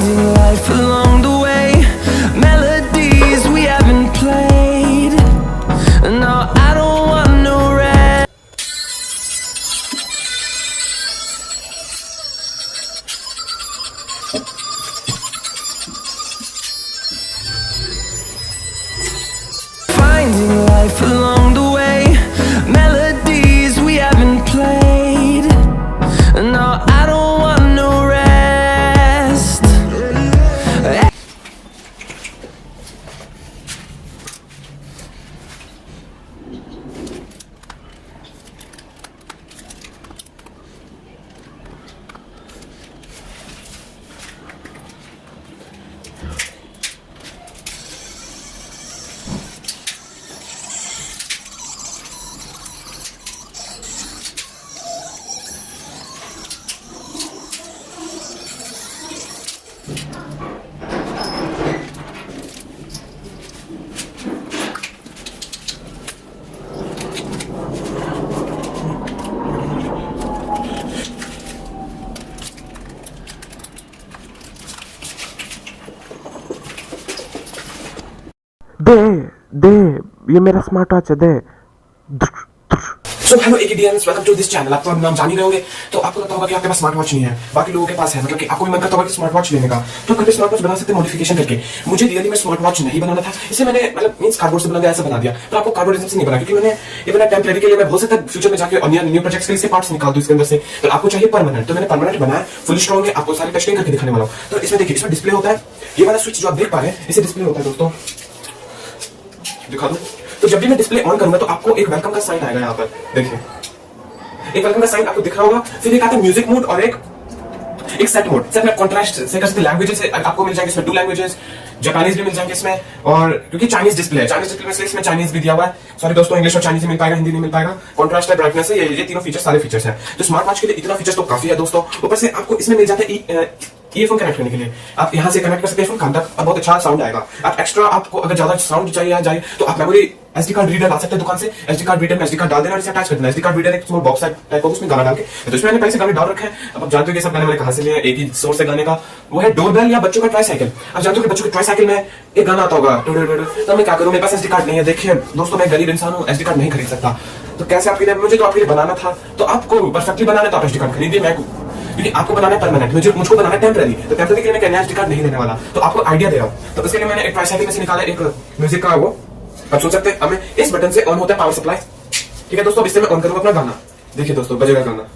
Finding life along the way, melodies we haven't played. No, I don't want no rest. Finding life along the way, melodies we haven't played. No, I don't want no rest. दे ये मेरा smart watch है दे। So hello Acadians, welcome to this channel. आप तो नाम जान ही रहे होंगे, तो आपको पता होगा कि आपके पास स्मार्ट वॉच नहीं है, बाकी लोगों के पास है। मतलब कि आपको भी मन करता होगा कि स्मार्ट वॉच लेने का, तो आप स्मार्ट वॉच बना सकते हैं मॉडिफिकेशन करके। मुझे रियली में स्मार्ट वॉच नहीं बनाना था, इसे मैंने मतलब मींस कार्डबोर्ड से बना दिया, ऐसा बना दिया। तो आपको कार्डबोर्ड से नहीं बना, क्योंकि मैंने ये बना टेम्परेरी के लिए। मैं बहुत से तक फ्यूचर में जाके और न्यू प्रोजेक्ट्स के लिए पार्ट्स निकाल दूं इसके अंदर से। तो आपको चाहिए परमानेंट, तो मैंने परमानेंट बनाया, फुल स्ट्रॉन्ग है। आपको सारी टेस्टिंग करके दिखाने वाला हूं। तो इसमें देखिए, इसमें डिस्प्ले होता है, ये वाला स्विच जो आप देख पा रहे हैं, इसे डिस्प्ले होता है दोस्तों, दिखा दूं। तो जब भी मैं डिस्प्ले ऑन करूंगा तो आपको एक वेलकम का साइन आएगा। यहाँ पर देखिए, एक वेलकम का साइन आपको दिख रहा होगा। फिर एक आता है म्यूजिक मोड और एक सेट मोड। सेट में कॉन्ट्रास्ट से कर सकते, लैंग्वेजेस आपको मिल जाएंगे इसमें, 2 लैंग्वेजेस, जापानीज भी मिल जाएंगे इसमें। और क्योंकि चाइनीज डिस्प्ले है, चाइनीज डिस्प्ले में से इसमें चाइनीज भी दिया हुआ है। सॉरी दोस्तों, इंग्लिश और चाइनीज मिल पाएगा, हिंदी नहीं मिल पाएगा। कॉन्ट्रास्ट है, ब्राइटनेस है, ये तीनों फीचर्स, सारे फीचर्स हैं। तो स्मार्ट वॉच के लिए इतना फीचर्स तो काफी है दोस्तों। ऊपर से आपको इसमें मिल जाता है ईयरफोन कनेक्ट करने के लिए। आप यहाँ से कनेक्ट कर सकते हैं फोन, कान तक, बहुत अच्छा साउंड आएगा। आप एक्स्ट्रा, आपको अगर ज्यादा साउंड चाहिए तो आप मेमोरी एसडी कार्ड रीडर ला सकते हैं दुकान से। एसडी कार्ड रीडर में एसडी कार्ड डाल देना और इसे अटैच कर देना। एसडी कार्ड रीडर एक स्मॉल बॉक्स टाइप होगा, उसमें गाना डाल के। तो इसमें मैंने पहले से गाने डाल रखे हैं। अब आप जानते हो कि सब गाने मैंने कहां से लिए हैं, एक ही सोर्स है गाने का, वो है डोरबेल या बच्चों का ट्राईसाइकिल। आप जानते हो कि बच्चों के ट्राईसाइकिल में एक गाना आता होगा, तो मैं क्या करूं, मेरे पास एसडी कार्ड नहीं है। देखिए दोस्तों, मैं गरीब इंसान हूं, एसडी कार्ड नहीं खरीद सकता। तो कैसे आपके लिए, मुझे तो आपके लिए बनाना था, तो आपको परफेक्टली बनाना तो आप एसडी कार्ड खरीदिए। मैं क्योंकि आपको बनाना है परमानेंट, मुझको बनाना है टेम्परेरी। तो टेम्परेरी के लिए मैं एसडी कार्ड नहीं लेने वाला, तो आपको आइडिया दे रहा हूं। तो इसके लिए मैंने एक ट्राईसाइकिल में से निकाला एक म्यूजिक का, वो आप सुन सकते हैं। हमें इस बटन से ऑन होता है पावर सप्लाई, ठीक है दोस्तों। अब इससे मैं ऑन करूंगा अपना गाना, देखिए दोस्तों, बजेगा गाना।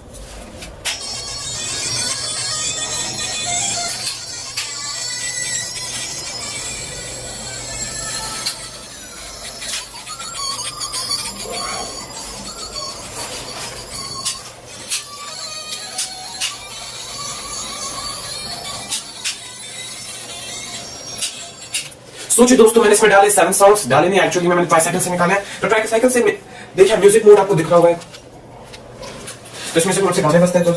सोचिए दोस्तों, मैंने इसमें डाले 7 साउंड्स, डाले नहीं एक्चुअली मैंने ट्राईसाइकिल से निकाले हैं। तो ट्राईसाइकिल से देखिए म्यूजिक मोड आपको दिख रहा होगा, तो इसमें से मोड से गाने बजते हैं। तो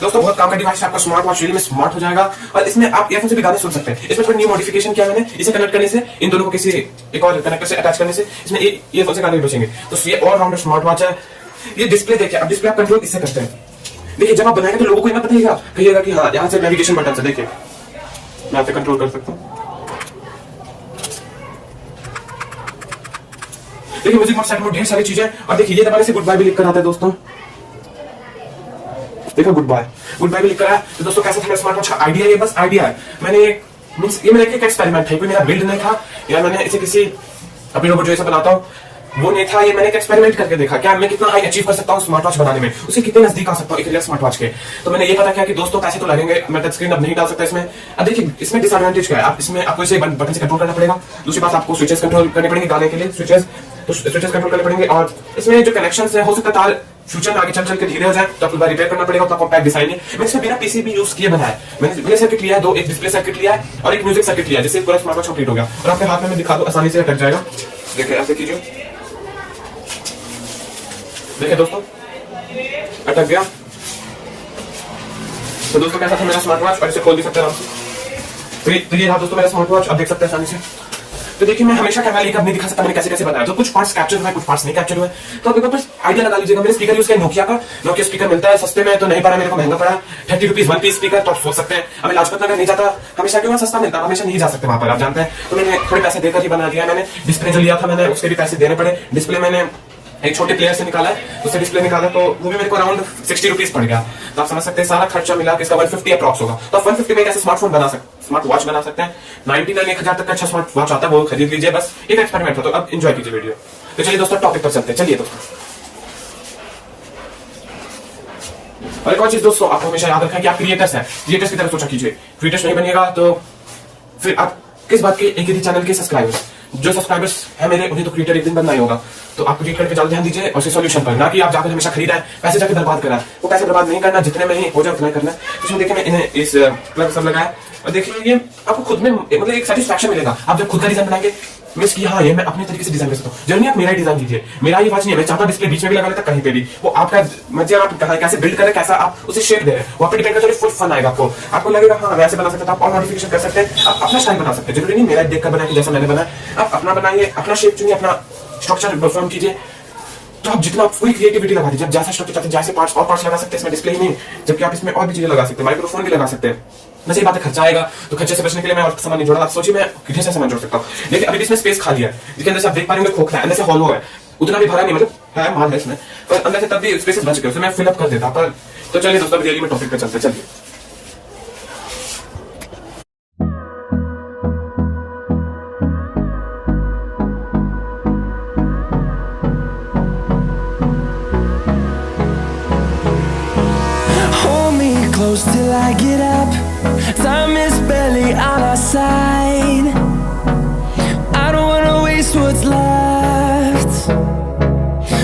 दोस्तों बहुत काम का डिवाइस है आपका स्मार्ट वॉच, रियली में स्मार्ट हो जाएगा। और इसमें आप ईयरफोन से भी गाने सुन सकते हैं। इसमें थोड़ी न्यू मॉडिफिकेशन किया मैंने, इसे कनेक्ट करने से, इन दोनों को किसी एक और कनेक्टर से अटैच करने से इसमें ईयरफोन से गाने भी बजेंगे। तो ये ऑल राउंडर स्मार्ट वॉच है। ये डिस्प्ले देखिए, अब डिस्प्ले आप कंट्रोल इससे करते हैं। देखिए जब आप बनाएंगे तो लोगों को ये कहिएगा कि हाँ, यहाँ से नेविगेशन बटन से देखिए मैं यहाँ पे कंट्रोल कर सकता हूँ। देखिए म्यूजिक मोड, सेट मोड, ढेर सारी चीजें। और देखिए ये दबाने से गुड बाय भी लिख कर आता है दोस्तों, देखो गुड बाय भी लिख कर आया। तो दोस्तों कैसा था मेरा स्मार्ट वॉच का आइडिया? ये बस आइडिया है, मैंने मींस ये मेरा एक एक्सपेरिमेंट है, कोई मेरा बिल्ड नहीं था, या मैंने इसे किसी अपनी रोबोट जैसा बनाता हूँ वो नहीं था। ये मैंने एक एक्सपेरिमेंट करके देखा, क्या मैं कितना हाई अचीव कर सकता हूँ स्मार्ट वॉच बनाने में, उसे कितने नजदीक आ सकता हूँ एक रियल स्मार्ट वॉच के। तो मैंने ये पता किया कि दोस्तों पैसे तो लगेंगे, मैं टच स्क्रीन अब नहीं डाल सकता इसमें। अब देखिए इसमें डिसएडवांटेज क्या है, आप इसमें आपको इसे बटन से कंट्रोल करना पड़ेगा। दूसरी बात, आपको स्विचेस कंट्रोल करने पड़ेंगे गाने के लिए, स्विचेस कंट्रोल करने पड़ेंगे। और इसमें जो कनेक्शन है, हो सकता है तार फ्यूचर में आगे चल के धीरे हो जाए, तो आपको रिपेयर करना पड़ेगा। तो कॉम्पैक्ट डिजाइन है। मैंने इसमें बिना पीसीबी यूज किए बनाया है। मैंने सर्किट लिया है 2, एक डिस्प्ले सर्किट लिया है और एक म्यूजिक सर्किट लिया है, जिससे पूरा स्मार्ट वॉच कंप्लीट हो गया। और आपके हाथ में मैं दिखा दूं, आसानी से अटक जाएगा। देखिए ऐसे कीजिए, देखिए दोस्तों अटक गया। तो दोस्तों कैसा था मेरा स्मार्ट वॉच, और इसे खोल भी सकते हैं आराम से। तो ये था दोस्तों मेरा स्मार्ट वॉच, आप देख सकते हैं आसानी से। तो देखिए मैं हमेशा कैमरा लेकर नहीं दिखा सकता मैंने कैसे कैसे बताया, तो कुछ पार्ट्स कैप्चर हुए कुछ पार्ट्स नहीं कैप्चर हुए, तो आप एक बार आइडिया लगा लीजिएगा। मैंने स्पीकर यूज किया नोकिया स्पीकर मिलता है सस्ते में, तो नहीं पड़ा मेरे को, महंगा पड़ा 30 रुपीज 1 पीस स्पीकर, तो आप सोच सकते हैं हमें लाजपत नगर नहीं जाता हमेशा, क्यों सस्ता मिलता, हमेशा नहीं जा सकते वहां पर, आप जानते हैं। तो मैंने थोड़े पैसे देकर ही बना दिया। मैंने डिस्प्ले जो लिया था मैंने उसके भी पैसे देने पड़े। डिस्प्ले मैंने एक छोटे प्लेयर से निकाला है, उससे डिस्प्ले निकाला, तो वो भी मेरे को अराउंड 60 रुपीज पड़ गया। तो आप समझ सकते हैं सारा खर्चा मिला के इसका 150 अप्रॉक्स होगा। तो आप 150 में कैसे स्मार्टफोन बना सकते, स्मार्ट वॉच बना सकते हैं। 99-1000 तक का अच्छा स्मार्ट वॉच आता है, वो खरीद लीजिए, बस एक एक्सपेरिमेंट था। तो अब एंजॉय कीजिए वीडियो। तो चलिए दोस्तों टॉपिक पर चलते हैं। चलिए दोस्तों, और एक और चीज दोस्तों, आपको हमेशा याद रखना कि आप क्रिएटर्स हैं, क्रिएटर्स की तरफ सोचा कीजिए। क्रिएटर्स नहीं बनिएगा तो फिर आप किस बात के, एक ही चैनल के सब्सक्राइबर्स, जो सब्सक्राइबर्स है मेरे, उन्हें तो क्रिएटर एक दिन बनना ही होगा। तो आप क्रिएट करके ज्यादा ध्यान दीजिए और उसके सॉल्यूशन पर, ना कि आप जाकर हमेशा खरीदा है, पैसे जाकर बर्बाद करा है। वो पैसे बर्बाद नहीं करना, जितने में ही हो जाए उतना करना है। इसमें देखिए मैं इन्हें इस क्लब सब लगाया और देखिए ये आपको खुद में मतलब एक सेटिस्फैक्शन मिलेगा आप जब खुद का डिजाइन बनाएंगे। मिस की हाँ ये मैं अपने तरीके से डिजाइन कर सकता हूँ, जरूरी आप मेरा ही डिजाइन कीजिए। मेरा ही वॉच नहीं है, मैं चाहता डिस्प्ले बीच में भी लगा लेता, कहीं पे भी, वो आपका मर्जी, आप कैसे बिल्ड करें, कैसा आप उसे शेप दे रहे हैं, वहाँ पे डिपेंड करता है। फुल फन आएगा आपको, आपको लगेगा हाँ वैसे बना सकते हैं, आप और मॉडिफिकेशन कर सकते हैं, आप अपना स्टाइल बना सकते हैं। जरूरी नहीं मेरा देखकर बनाए जैसा मैंने बनाया, आप अपना बनाइए, अपना शेप चुनिए, अपना स्ट्रक्चर परफॉर्म कीजिए। तो आप जितना पूरी क्रिएटिविटी लगा दीजिए, जैसा स्ट्रक्चर चाहते हैं, जैसे पार्ट्स और पार्ट्स लगा सकते हैं इसमें, डिस्प्ले ही नहीं, जबकि आप इसमें और भी चीजें लगा सकते हैं, माइक्रोफोन भी लगा सकते हैं। वैसे बात है खर्चा आएगा, तो खर्चे से बचने के लिए मैं और सामान नहीं जोड़ा। आप सोचिए मैं कितने से सामान जोड़ सकता हूँ, लेकिन अभी इसमें स्पेस खाली है, जिसके अंदर से आप देख पा रहे होंगे खोखला है, अंदर से हॉलो है, उतना भी भरा नहीं, मतलब है माल है इसमें, पर अंदर से तब भी स्पेसेस बच गए, उसे मैं फिलअप कर देता। पर तो चलिए दोस्तों रियली में टॉपिक पे चलते, चलिए। Hold me close till I get up. Time is barely on our side. I don't wanna waste what's left.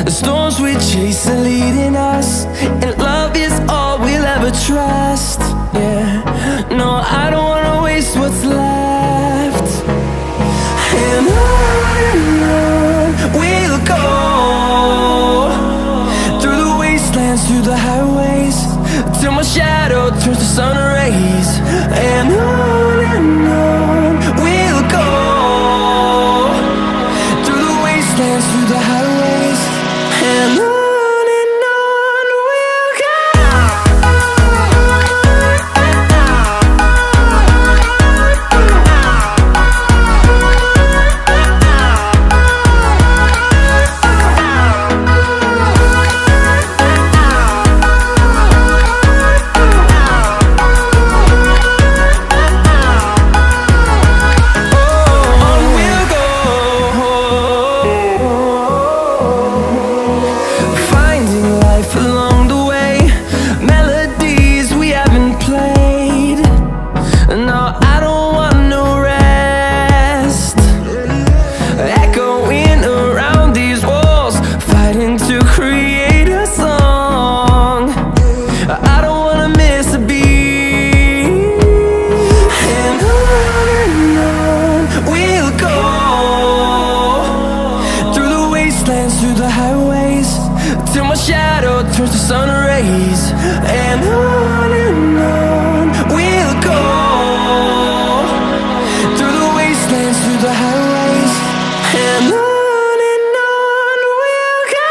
The storms we chase are leading us, and love is all we'll ever trust. Yeah, no, I don't wanna waste what's left. And on we'll go, through the wastelands, through the highways, till my shadow turns to sun rays. And on we'll go, through the wastelands, through the highways, and on we'll go. Through the highways, till my shadow turns to sun rays. And on we'll go, through the wastelands, through the highways, and on we'll go.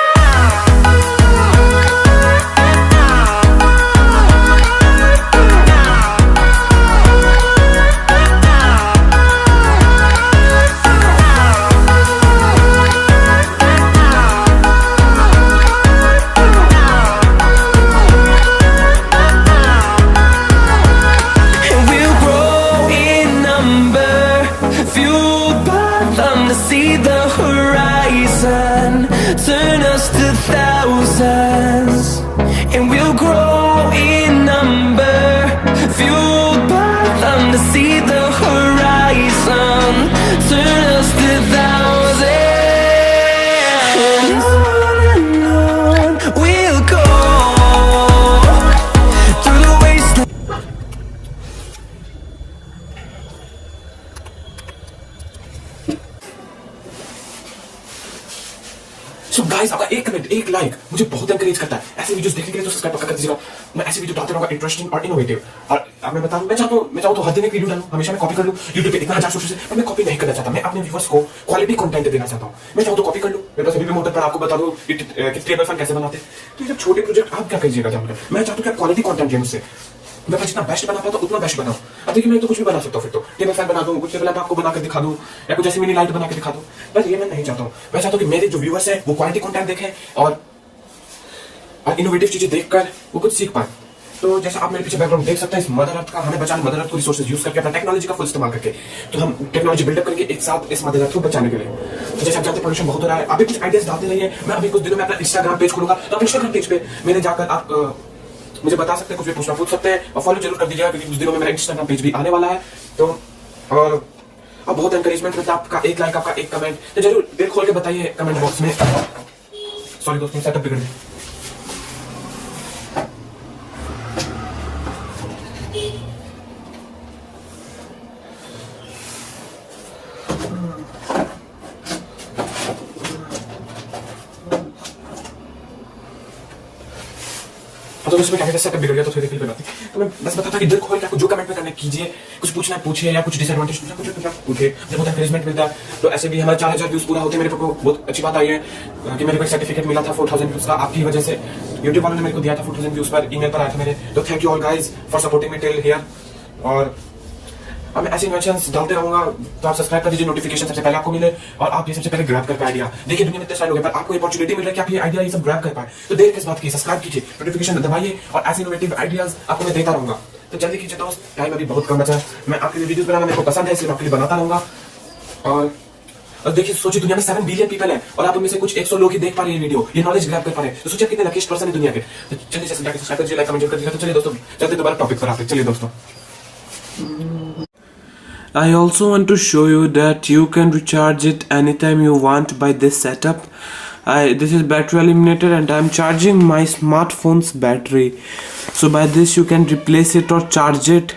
See the horizon, turn us to thousands, and we'll grow in number, fueled by them to see the horizon, turn us to thousands, and on we'll go, through the wasteland. So guys, guys आपका एक comment, एक like मुझे बहुत encourage करता है। ऐसे videos देखने के लिए तो सब्सक्राइब पक्का कर दीजिएगा। मैं ऐसे वीडियो डालता रहूंगा, इंटरेस्टिंग और इनोवेटिव। और अब मैं चाहूँ तो हर दिन एक वीडियो डालूं, हमेशा मैं कॉपी कर लूं यूट्यूब पे इतना 1000 सोर्सेस है, पर मैं कॉपी नहीं करना चाहता। मैं अपने व्यूअर्स को क्वालिटी कंटेंट देना चाहता हूं। मैं चाहूँ तो कॉपी कर लूं। मेरे पास अभी भी मोटर पर आपको बता दूं कि टेबल फैन कैसे बनाते हैं। तो ये जब छोटे प्रोजेक्ट आप क्या कीजिएगा जानकर, मैं चाहता हूं कि क्वालिटी कंटेंट लें मुझसे। मैं जितना बेस्ट बना पाता उतना बेस्ट बनाऊं। अब देखिए मैं तो कुछ भी बना सकता हूँ, फिर तो टेबल फैन बना दूं, कुछ टेबल लैंप आपको बना कर दिखा दूं, या कुछ ऐसी मिनी लाइट बना के दिखा दूं। बस ये मैं नहीं चाहता हूँ। मैं चाहता हूँ कि मेरे जो व्यूअर्स हैं वो क्वालिटी कंटेंट देखें और इनोवेटिव चीजें देखकर वो कुछ सीख पाए। तो जैसा आप मेरे पीछे बैकग्राउंड देख सकते हैं, इस मदर अर्थ का हमें बचाने, मदर अर्थ को रिसोर्सेज यूज करके, अपना टेक्नोलॉजी का फुल इस्तेमाल करके, तो हम टेक्नोलॉजी बिल्डअप करके एक साथ इस मदर अर्थ को बचाने के लिए। तो जैसे आप जानते हैं पोल्यूशन बहुत हो रहा है, अभी कुछ आइडियाज डालते रहिए। मैं अभी कुछ दिनों में अपना इंस्टाग्राम पेज खोलूंगा, तो आप इंस्टाग्राम पेज पे मेरे जाकर आप मुझे बता सकते हैं, कुछ भी पूछना पूछ सकते हैं और फॉलो जरूर कर दीजिएगा, क्योंकि कुछ दिनों में मेरा इंस्टाग्राम पेज भी आने वाला है। तो और अब बहुत एनकरेजमेंट मिलता है, आपका एक लाइक, आपका एक कमेंट, तो जरूर दिल खोल के बताइए कमेंट बॉक्स में। सॉरी दोस्तों, सेटअप बिगड़ गया। तो उसमें क्या सेटअप बिगड़ गया, तो थोड़ी देर पे बात। तो मैं बस बताता कि दिल खोल के आपको जो कमेंट में करना कीजिए, कुछ पूछना है पूछिए, या कुछ डिसएडवांटेज पूछना कुछ पूछिए। मुझे बहुत एनकरेजमेंट मिलता है। तो ऐसे भी हमारे 4000 व्यूज पूरा होते हैं, मेरे को बहुत अच्छी बात आई है कि मेरे को एक सर्टिफिकेट मिला था 4000 व्यूज का, आपकी वजह से। यूट्यूब वालों ने मेरे को दिया था 4000 व्यूज पर, ईमेल पर आया था मेरे। तो thank you all guys for supporting me till here. और अब मैं ऐसे इन्वेंशंस डालते रहूंगा, तो आप सब्सक्राइब कर दीजिए, नोटिफिकेशन सबसे पहले आपको मिले और आप ये सबसे पहले ग्रैब कर पाए आइडिया। देखिए दुनिया में इतने सारे लोग हैं, पर आपको अपॉर्चुनिटी मिल रहा है कि आप ये आइडिया ये सब ग्रैब कर पाए। तो देर किस बात की, सब्सक्राइब कीजिए, नोटिफिकेशन दबाइए और ऐसे इनोवेटिव आइडियाज आपको मैं देता रहूंगा। तो जल्दी कीजिए दोस्त, टाइम अभी बहुत कम बचा है। मैं आपके लिए वीडियोस बनाना मेरे को पसंद है, इसलिए मैं आपके लिए बनाता रहूंगा। और देखिए सोचिए दुनिया में 7 बिलियन पीपल है और आप उनमें से कुछ 100 लोग ही देख पा रहे हैं ये वीडियो, ये नॉलेज ग्रैब कर पा रहे हैं। तो सोचिए कितने लकीस्ट पर्सन है दुनिया के। तो चलिए सब्सक्राइब कीजिए, लाइक कमेंट कर दीजिए। तो चलिए दोस्तों चलते दोबारा टॉपिक पर आते। चलिए दोस्तों, I also want to show you that you can recharge it anytime you want by this setup. This is battery eliminator and I am charging my smartphone's battery. So by this you can replace it or charge it.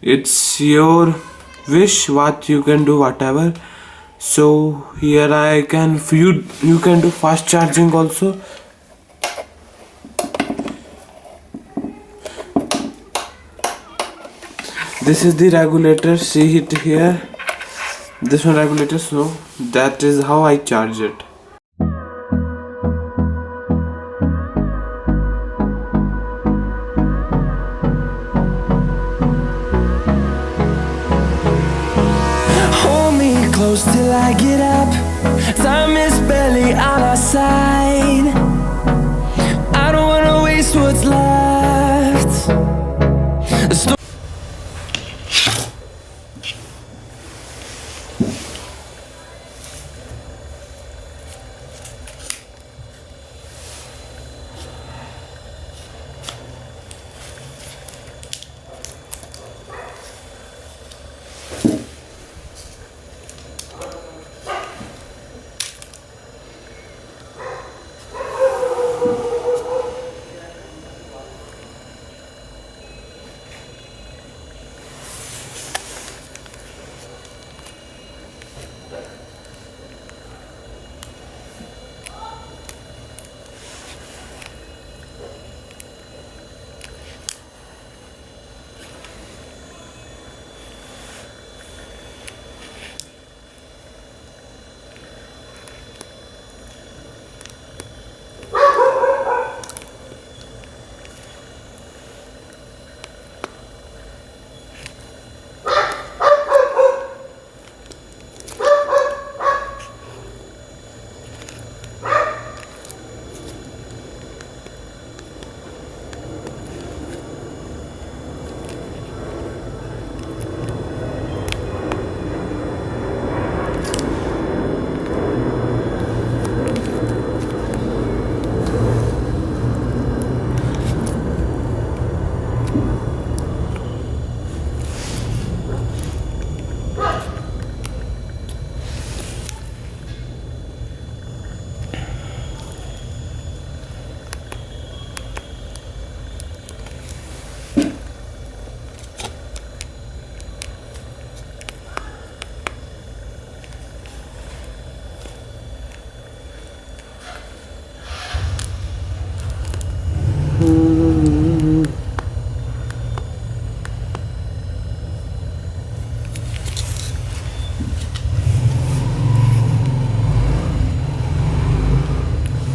It's your wish what you can do, whatever. So here I can you can do fast charging also. This is the regulator, see it here, this one regulator. So that is how I charge it. Hold me close till I get up. Time is barely on our side. I don't wanna waste what's left.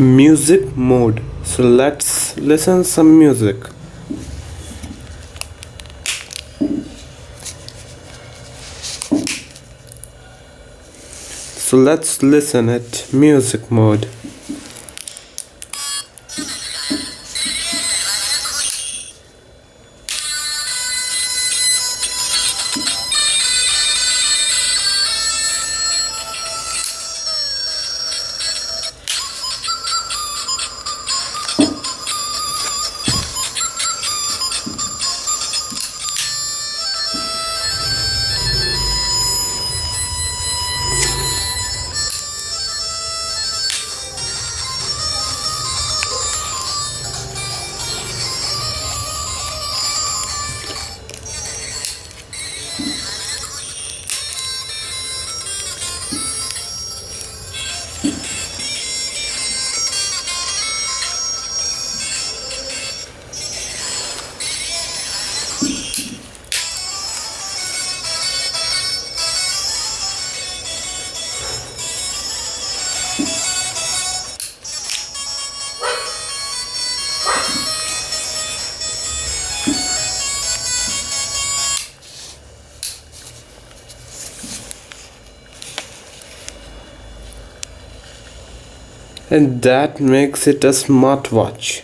Music mode. So let's listen some music. So let's listen it music mode. And that makes it a smartwatch.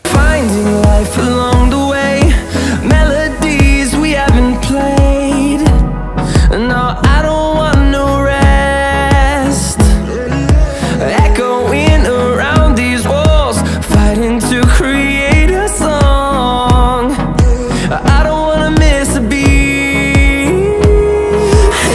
Finding life along the way, melodies we haven't played. No, I don't want no rest. Echoing around these walls, fighting to create